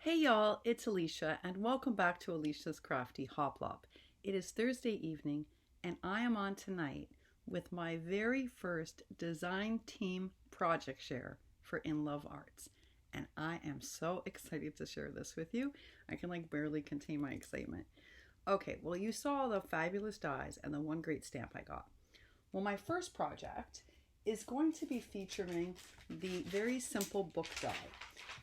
Hey y'all, it's Alicia, and welcome back to Alicia's Crafty Hoplop. It is Thursday evening, and I am on tonight with my very first design team project share for Inlovearts. And I am so excited to share this with you. I can barely contain my excitement. Okay, well, you saw the fabulous dies and the one great stamp I got. Well, my first project is going to be featuring the very simple book die.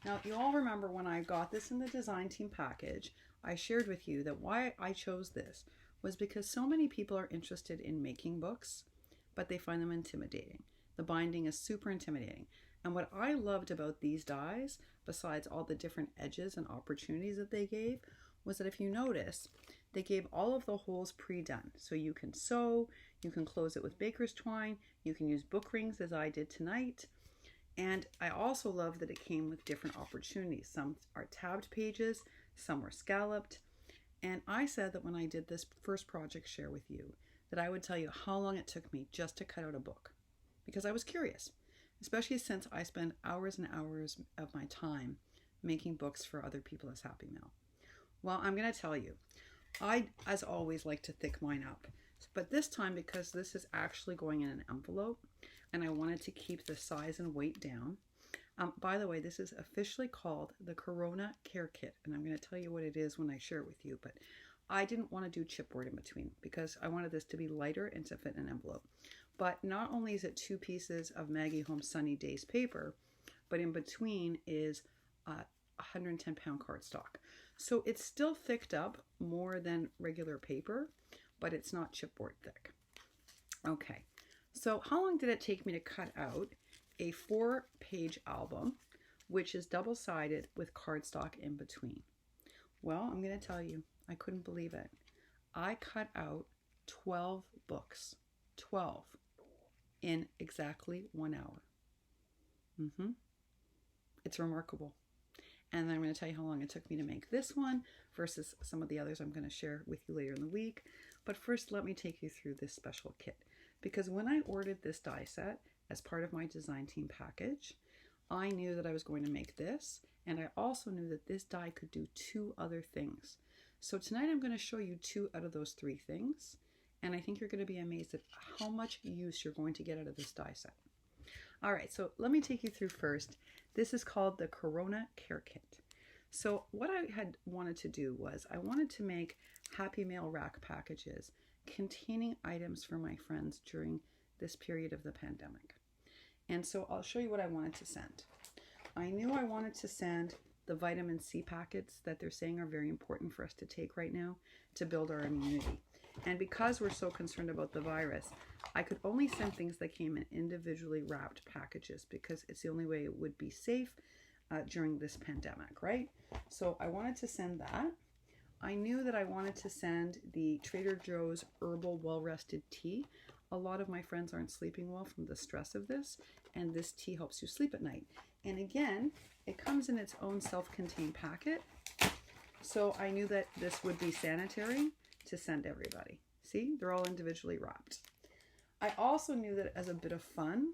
Now, you all remember when I got this in the design team package, I shared with you that why I chose this was because so many people are interested in making books, but they find them intimidating. The binding is super intimidating. And what I loved about these dies, besides all the different edges and opportunities that they gave, was that if you notice, they gave all of the holes pre-done. So you can sew, you can close it with baker's twine, you can use book rings as I did tonight. And I also love that it came with different opportunities. Some are tabbed pages, some were scalloped. And I said that when I did this first project share with you, that I would tell you how long it took me just to cut out a book. Because I was curious, especially since I spend hours and hours of my time making books for other people as Happy Mail. Well, I'm going to tell you, I, as always, like to thick mine up. But this time, because this is actually going in an envelope, and I wanted to keep the size and weight down. By the way, this is officially called the Corona Care Kit, and I'm going to tell you what it is when I share it with you, but I didn't want to do chipboard in between because I wanted this to be lighter and to fit in an envelope. But not only is it 2 pieces of Maggie Home Sunny Days paper, but in between is 110-pound cardstock. So it's still thicked up more than regular paper, but it's not chipboard thick. Okay. So how long did it take me to cut out a 4-page album, which is double-sided with cardstock in between? Well, I'm going to tell you, I couldn't believe it. I cut out 12 books, 12, in exactly 1 hour. It's remarkable. And then I'm going to tell you how long it took me to make this one versus some of the others I'm going to share with you later in the week. But first, let me take you through this special kit. Because when I ordered this die set as part of my design team package, I knew that I was going to make this, and I also knew that this die could do 2 other things. So tonight I'm going to show you 2 out of those 3 things, and I think you're going to be amazed at how much use you're going to get out of this die set. All right, so let me take you through first. This is called the Corona Care Kit. So what I had wanted to do was I wanted to make Happy Mail rack packages containing items for my friends during this period of the pandemic. And so I'll show you what I wanted to send. I knew I wanted to send the vitamin C packets that they're saying are very important for us to take right now to build our immunity. And because we're so concerned about the virus, I could only send things that came in individually wrapped packages because it's the only way it would be safe during this pandemic, right? So I wanted to send that. I knew that I wanted to send the Trader Joe's Herbal Well-Rested Tea. A lot of my friends aren't sleeping well from the stress of this, and this tea helps you sleep at night. And again, it comes in its own self-contained packet, so I knew that this would be sanitary to send everybody. See, they're all individually wrapped. I also knew that as a bit of fun,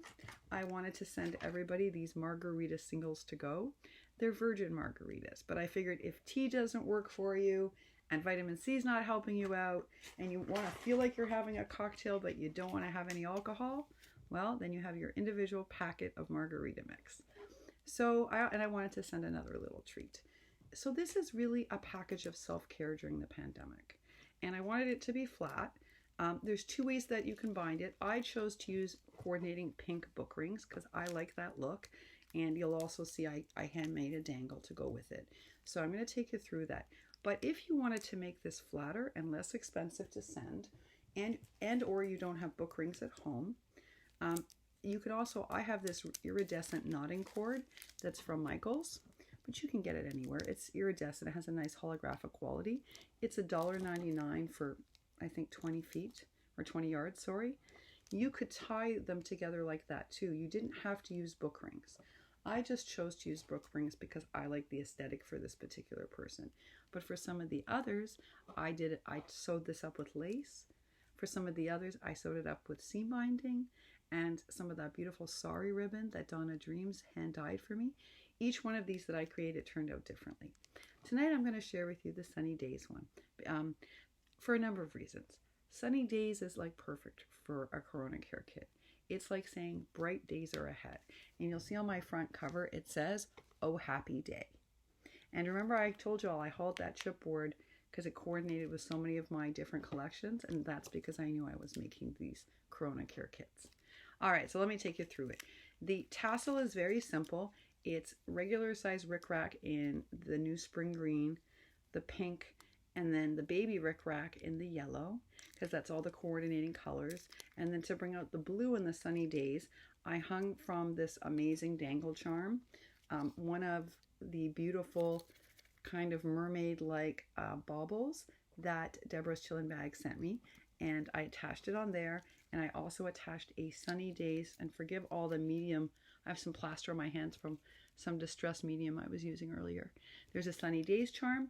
I wanted to send everybody these margarita singles to go. They're virgin margaritas, but I figured if tea doesn't work for you and vitamin C is not helping you out and you want to feel like you're having a cocktail but you don't want to have any alcohol, well, then you have your individual packet of margarita mix. So, I wanted to send another little treat. So this is really a package of self-care during the pandemic. And I wanted it to be flat. There's 2 ways that you can bind it. I chose to use coordinating pink book rings because I like that look. And you'll also see I handmade a dangle to go with it. So I'm going to take you through that. But if you wanted to make this flatter and less expensive to send, and or you don't have book rings at home, you could also, I have this iridescent knotting cord that's from Michaels, but you can get it anywhere. It's iridescent. It has a nice holographic quality. It's $1.99 for, I think, 20 feet or 20 yards, sorry. You could tie them together like that too. You didn't have to use book rings. I just chose to use book rings because I like the aesthetic for this particular person. But for some of the others, I sewed this up with lace. For some of the others, I sewed it up with seam binding and some of that beautiful sari ribbon that Donna Dreams hand dyed for me. Each one of these that I created turned out differently. Tonight I'm going to share with you the Sunny Days one for a number of reasons. Sunny Days is like perfect for a Corona Care kit. It's like saying bright days are ahead. And you'll see on my front cover, it says, "Oh, happy day." And remember I told you all I hauled that chipboard because it coordinated with so many of my different collections, and that's because I knew I was making these Corona Care kits. All right, so let me take you through it. The tassel is very simple. It's regular size rickrack in the new spring green, the pink, and then the baby rickrack in the yellow, because that's all the coordinating colors. And then to bring out the blue in the Sunny Days, I hung from this amazing dangle charm, one of the beautiful kind of mermaid-like baubles that Deborah's Chillin' Bag sent me, and I attached it on there. And I also attached a Sunny Days, and forgive all the medium, I have some plaster on my hands from some distressed medium I was using earlier. There's a Sunny Days charm.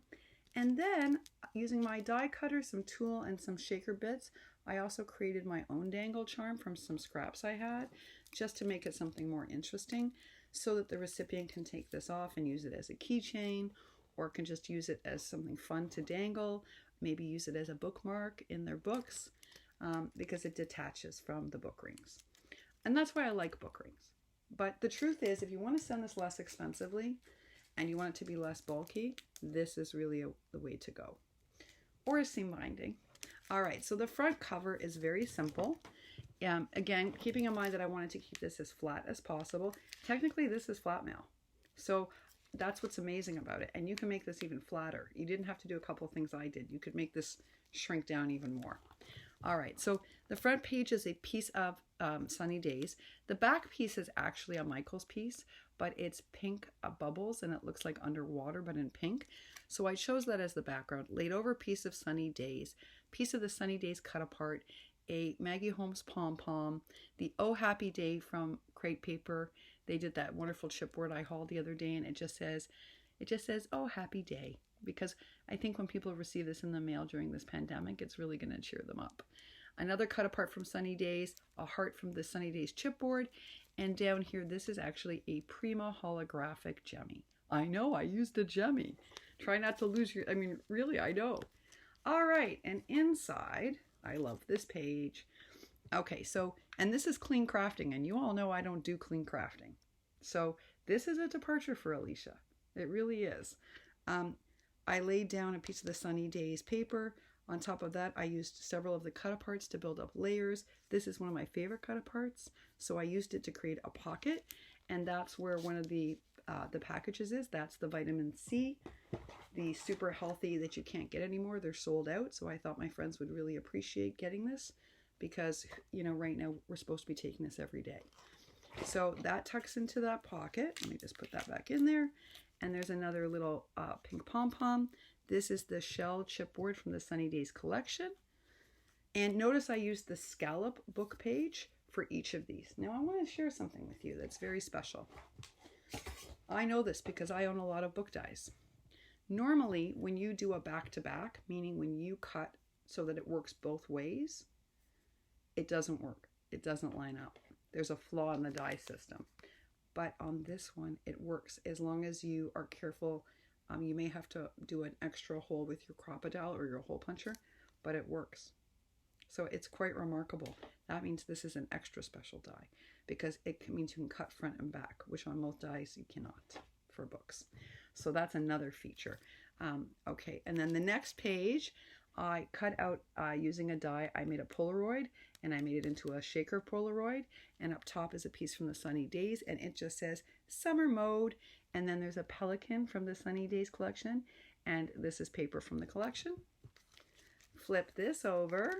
And then using my die cutter, some tulle, and some shaker bits, I also created my own dangle charm from some scraps I had, just to make it something more interesting, so that the recipient can take this off and use it as a keychain, or can just use it as something fun to dangle, maybe use it as a bookmark in their books, because it detaches from the book rings. And that's why I like book rings. But the truth is, if you want to send this less expensively, and you want it to be less bulky, this is really the way to go. Or a seam binding. All right, so the front cover is very simple. Again, keeping in mind that I wanted to keep this as flat as possible. Technically, this is flat mail. So that's what's amazing about it. And you can make this even flatter. You didn't have to do a couple of things I did. You could make this shrink down even more. All right, so the front page is a piece of Sunny Days. The back piece is actually a Michael's piece, but it's pink bubbles, and it looks like underwater, but in pink. So I chose that as the background. Laid over piece of Sunny Days, piece of the Sunny Days cut apart, a Maggie Holmes pom-pom, the Oh Happy Day from Crate Paper. They did that wonderful chipboard I hauled the other day, and it just says, Oh Happy Day. Because I think when people receive this in the mail during this pandemic, it's really going to cheer them up. Another cut apart from Sunny Days, a heart from the Sunny Days chipboard, and down here, this is actually a Prima holographic Gemmy. I know, I used a Gemmy. Try not to lose your, really, I know. All right, and inside, I love this page. Okay, so, and this is clean crafting, and you all know I don't do clean crafting. So this is a departure for Alicia. It really is. I laid down a piece of the Sunny Days paper. On top of that, I used several of the cut-aparts to build up layers. This is one of my favorite cut-aparts, so I used it to create a pocket, and that's where one of the packages is. That's the vitamin C, the super healthy that you can't get anymore. They're sold out, so I thought my friends would really appreciate getting this because, right now we're supposed to be taking this every day. So that tucks into that pocket. Let me just put that back in there. And there's another little pink pom-pom. This is the shell chipboard from the Sunny Days collection. And notice I used the scallop book page for each of these. Now I want to share something with you that's very special. I know this because I own a lot of book dies. Normally, when you do a back-to-back, meaning when you cut so that it works both ways, it doesn't work. It doesn't line up. There's a flaw in the die system. But on this one, it works as long as you are careful. You may have to do an extra hole with your Crop-A-Dile or your hole puncher, but it works. So it's quite remarkable. That means this is an extra special die because it means you can cut front and back, which on most dies you cannot for books. So that's another feature. Okay, and then the next page, I cut out using a die. I made a Polaroid and I made it into a shaker Polaroid, and up top is a piece from the Sunny Days, and it just says summer mode, and then there's a pelican from the Sunny Days collection, and this is paper from the collection. Flip this over,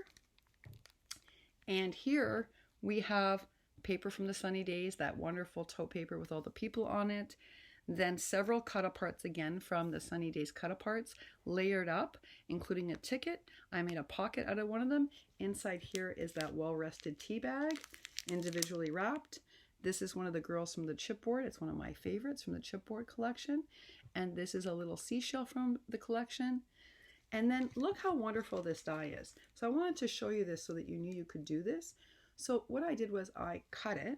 and here we have paper from the Sunny Days, that wonderful tote paper with all the people on it. Then several cut-aparts again from the Sunny Days cut-aparts, layered up, including a ticket. I made a pocket out of one of them. Inside here is that well-rested tea bag, individually wrapped. This is one of the girls from the chipboard. It's one of my favorites from the chipboard collection. And this is a little seashell from the collection. And then look how wonderful this die is. So I wanted to show you this so that you knew you could do this. So what I did was I cut it,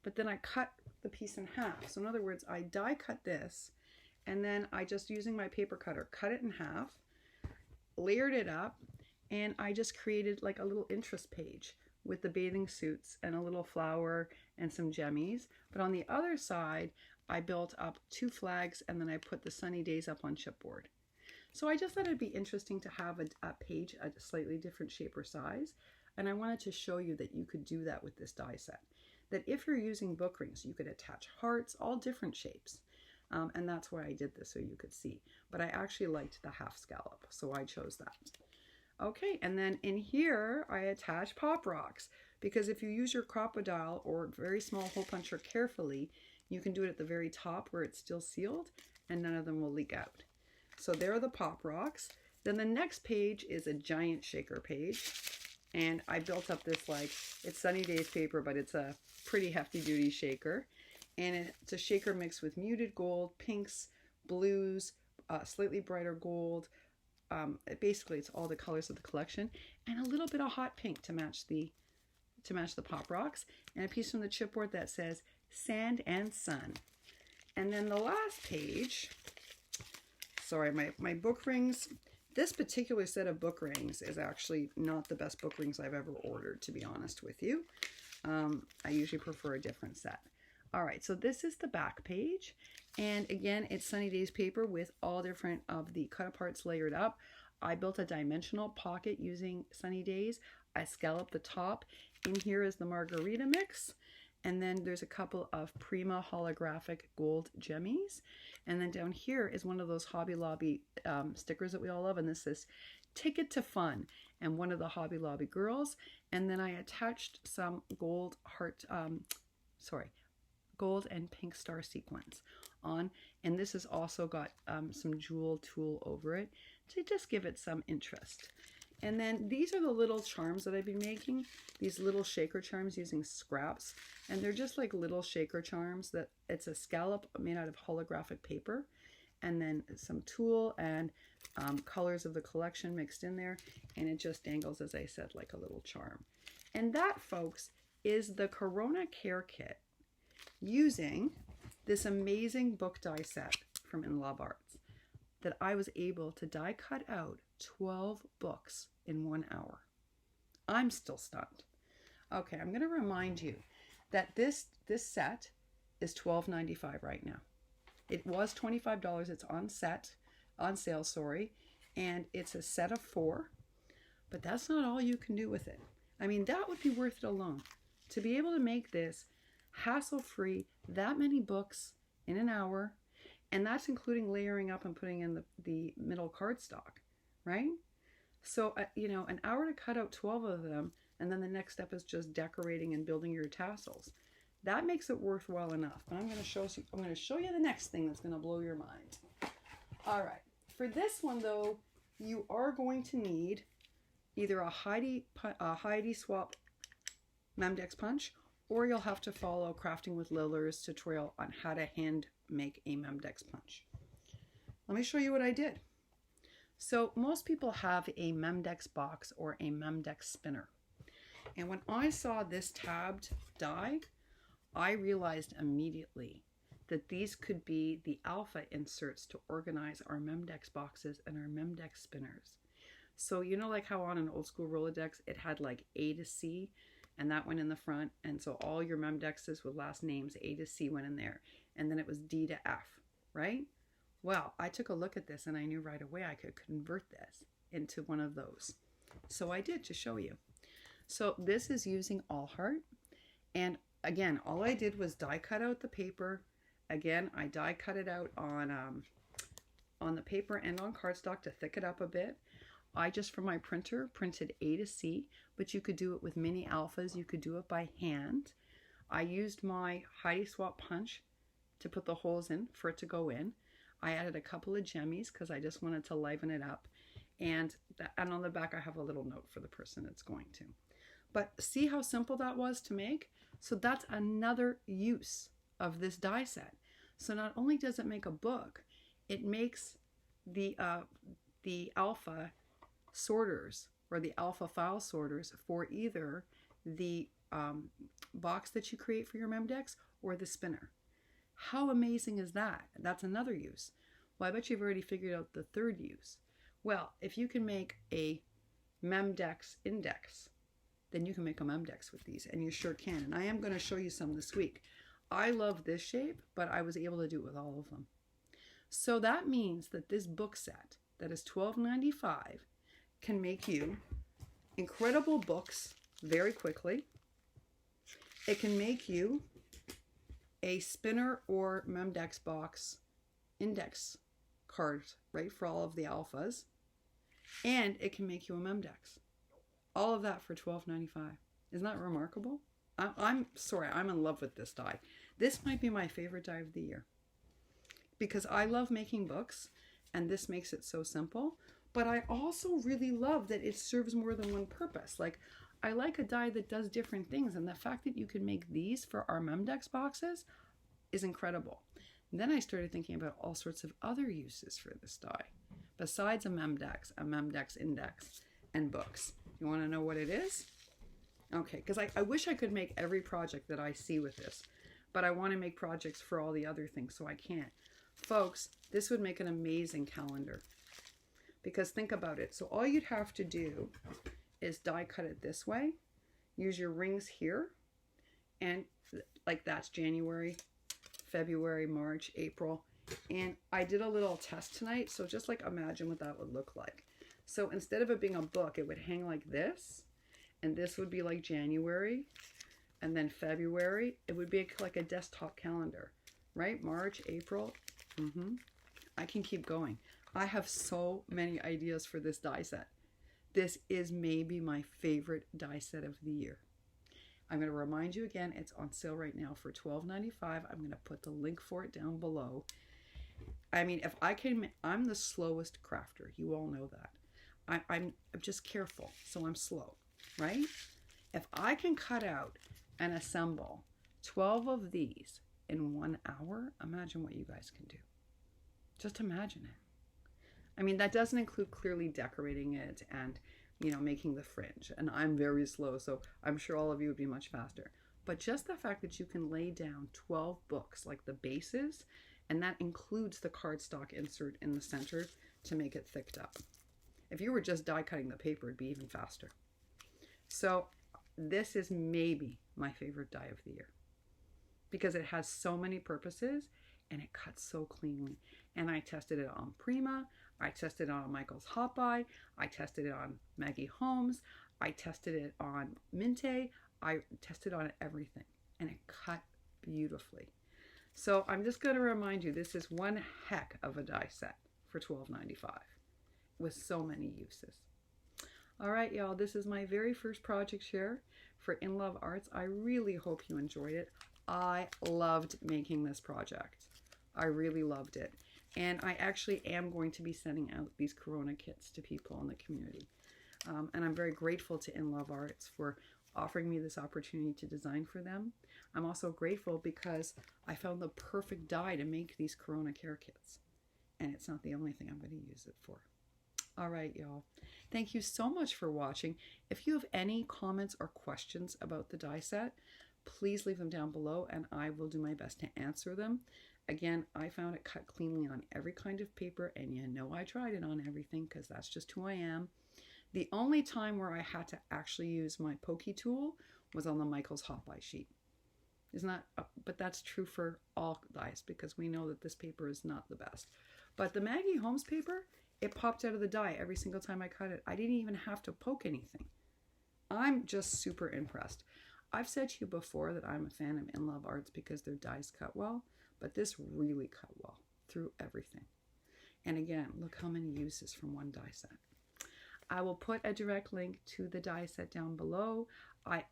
but then I cut the piece in half. So in other words, I die cut this, and then I just, using my paper cutter, cut it in half, layered it up, and I just created like a little interest page with the bathing suits and a little flower and some gemmies. But on the other side, I built up 2 flags, and then I put the sunny days up on chipboard. So I just thought it'd be interesting to have a page at a slightly different shape or size. And I wanted to show you that you could do that with this die set. That if you're using book rings, you could attach hearts, all different shapes. And that's why I did this, so you could see. But I actually liked the half scallop, so I chose that. Okay, and then in here, I attach pop rocks. Because if you use your crocodile or very small hole puncher carefully, you can do it at the very top where it's still sealed, and none of them will leak out. So there are the pop rocks. Then the next page is a giant shaker page. And I built up this, like, it's Sunny Days paper, but it's a pretty hefty duty shaker. And it's a shaker mixed with muted gold, pinks, blues, slightly brighter gold. Basically, it's all the colors of the collection, and a little bit of hot pink to match the pop rocks, and a piece from the chipboard that says sand and sun. And then the last page, sorry, my book rings. This particular set of book rings is actually not the best book rings I've ever ordered, to be honest with you. I usually prefer a different set. All right, so this is the back page. And again, it's Sunny Days paper with all different of the cut aparts layered up. I built a dimensional pocket using Sunny Days. I scalloped the top. In here is the margarita mix. And then there's a couple of Prima holographic gold gemmies. And then down here is one of those Hobby Lobby stickers that we all love. And this is Ticket to Fun, and one of the Hobby Lobby girls. And then I attached some gold gold and pink star sequins on. And this has also got some jewel tulle over it to just give it some interest. And then these are the little charms that I've been making, these little shaker charms using scraps. And they're just like little shaker charms that it's a scallop made out of holographic paper, and then some tulle and colors of the collection mixed in there. And it just dangles, as I said, like a little charm. And that, folks, is the Corona Care Kit using this amazing book die set from Inlovearts that I was able to die cut out 12 books in 1 hour. I'm still stunned. Okay, I'm going to remind you that this set is $12.95 right now. It was $25. It's on sale, sorry, and it's a set of 4. But that's not all you can do with it. I mean, that would be worth it alone. To be able to make this hassle-free, that many books in an hour, and that's including layering up and putting in the middle cardstock, right? So, an hour to cut out 12 of them, and then the next step is just decorating and building your tassels. That makes it worthwhile enough. But I'm going to show you the next thing that's going to blow your mind. All right. For this one, though, you are going to need either a Heidi Swap Memdex punch, or you'll have to follow Crafting with Lillers tutorial on how to hand make a Memdex punch. Let me show you what I did. So most people have a Memdex box or a Memdex spinner. And when I saw this tabbed die, I realized immediately that these could be the alpha inserts to organize our Memdex boxes and our Memdex spinners. So like how on an old school Rolodex, it had like A to C, and that went in the front. And so all your Memdexes with last names, A to C went in there. And then it was D to F, right? Well, I took a look at this and I knew right away I could convert this into one of those. So I did, to show you. So this is using All Heart. And again, all I did was die cut out the paper. Again, I die cut it out on the paper and on cardstock to thicken it up a bit. I just, from my printer, printed A to C, but you could do it with mini alphas. You could do it by hand. I used my Heidi Swap punch to put the holes in for it to go in. I added a couple of gemmies because I just wanted to liven it up. And on the back, I have a little note for the person it's going to. But see how simple that was to make? So that's another use of this die set. So not only does it make a book, it makes the alpha sorters or the alpha file sorters for either the box that you create for your Memdex or the spinner. How amazing is that? That's another use. Well, I bet you've already figured out the third use. Well, if you can make a Memdex index, then you can make a Memdex with these, and you sure can. And I am going to show you some this week. I love this shape, but I was able to do it with all of them. So that means that this book set that is $12.95 can make you incredible books very quickly. It can make you a spinner or Memdex box index cards, right, for all of the alphas. And it can make you a Memdex. All of that for $12.95. Isn't that remarkable? I'm sorry, I'm in love with this die. This might be my favorite die of the year. Because I love making books, and this makes it so simple. But I also really love that it serves more than one purpose. Like, I like a die that does different things, and the fact that you can make these for our Memdex boxes is incredible. And then I started thinking about all sorts of other uses for this die, besides a Memdex index, and books. You want to know what it is? Okay, because I wish I could make every project that I see with this, but I want to make projects for all the other things, so I can't. Folks, this would make an amazing calendar. Because think about it. So all you'd have to do is die cut it this way. Use your rings here. And like that's January, February, March, April. And I did a little test tonight. So just like imagine what that would look like. So instead of it being a book, it would hang like this. And this would be like January. And then February, it would be like a desktop calendar. Right? March, April. I can keep going. I have so many ideas for this die set. This is maybe my favorite die set of the year. I'm going to remind you again, it's on sale right now for $12.95. I'm going to put the link for it down below. I mean, if I can, I'm the slowest crafter. You all know that. I'm just careful, so I'm slow, right? If I can cut out and assemble 12 of these in 1 hour, imagine what you guys can do. Just imagine it. I mean, that doesn't include clearly decorating it and, you know, making the fringe. And I'm very slow, so I'm sure all of you would be much faster. But just the fact that you can lay down 12 books, like the bases, and that includes the cardstock insert in the center to make it thicked up. If you were just die cutting the paper, it'd be even faster. So this is maybe my favorite die of the year because it has so many purposes and it cuts so cleanly. And I tested it on Prima. I tested it on Michael's Hot Buy. I tested it on Maggie Holmes. I tested it on Minte. I tested on everything and it cut beautifully. So I'm just going to remind you, this is one heck of a die set for $12.95 with so many uses. All right, y'all, this is my very first project share for Inlovearts. I really hope you enjoyed it. I loved making this project. I really loved it. And I actually am going to be sending out these Corona kits to people in the community. And I'm very grateful to Inlovearts for offering me this opportunity to design for them. I'm also grateful because I found the perfect die to make these Corona care kits. And it's not the only thing I'm going to use it for. All right, y'all. Thank you so much for watching. If you have any comments or questions about the die set, please leave them down below and I will do my best to answer them. Again, I found it cut cleanly on every kind of paper, and you know I tried it on everything because that's just who I am. The only time where I had to actually use my pokey tool was on the Michael's Hot Buy sheet. Isn't that, but that's true for all dies because we know that this paper is not the best. But the Maggie Holmes paper, it popped out of the die every single time I cut it. I didn't even have to poke anything. I'm just super impressed. I've said to you before that I'm a fan of Inlovearts because their dies cut well, but this really cut well through everything. And again, look how many uses from one die set. I will put a direct link to the die set down below. I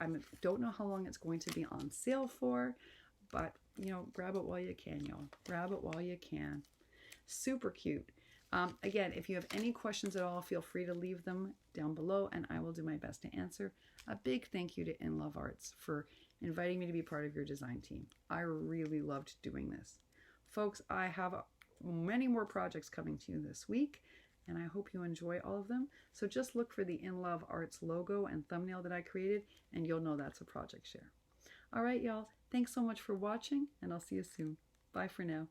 don't know how long it's going to be on sale for, but you know, grab it while you can, y'all. Grab it while you can. Super cute. Again, if you have any questions at all, feel free to leave them down below and I will do my best to answer. A big thank you to Inlovearts for inviting me to be part of your design team. I really loved doing this. Folks, I have many more projects coming to you this week and I hope you enjoy all of them. So just look for the Inlovearts logo and thumbnail that I created, and you'll know that's a project share. All right, y'all. Thanks so much for watching, and I'll see you soon. Bye for now.